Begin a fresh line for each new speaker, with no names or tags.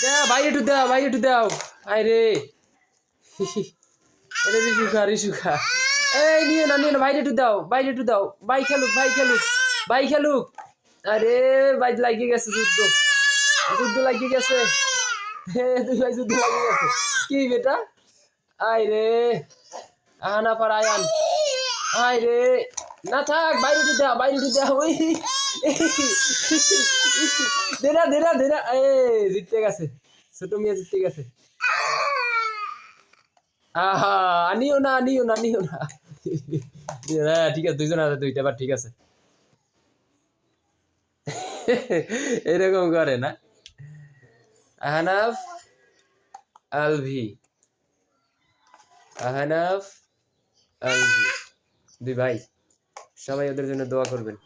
দাও ভাই একটু দাও, ভাই একটু দাও। আরে এটা রিসুখা রিসুখা। এই নিও না ভাই একটু দাও, ভাই একটু দাও। ভাই খেলুক, ভাই খেলুক, ভাই খেলুক। আরে ভাই লাগিয়ে গেছে যুদ্ধ, যুদ্ধ লাগিয়ে গেছে। দুই ভাই যুদ্ধ লাগিয়ে গেছে। কি বেটা? আয় রে আনা পার আয়ান। আয় রে না থাক, বাইরে একটু দাও, বাইরে একটু দাও। ওই দেনা দেনা দেনা এ জিততে গেছে, ছোট মেয়ে জিততে গেছে। আহা নিও না নিও না নিও না। হ্যাঁ ঠিক আছে, দুইজন আছে, দুইটা বার ঠিক আছে। এরকম করে না। আহনাফ আলভি, আহনাফ আলভি, দুই ভাই, সবাই ওদের জন্য দোয়া করবেন।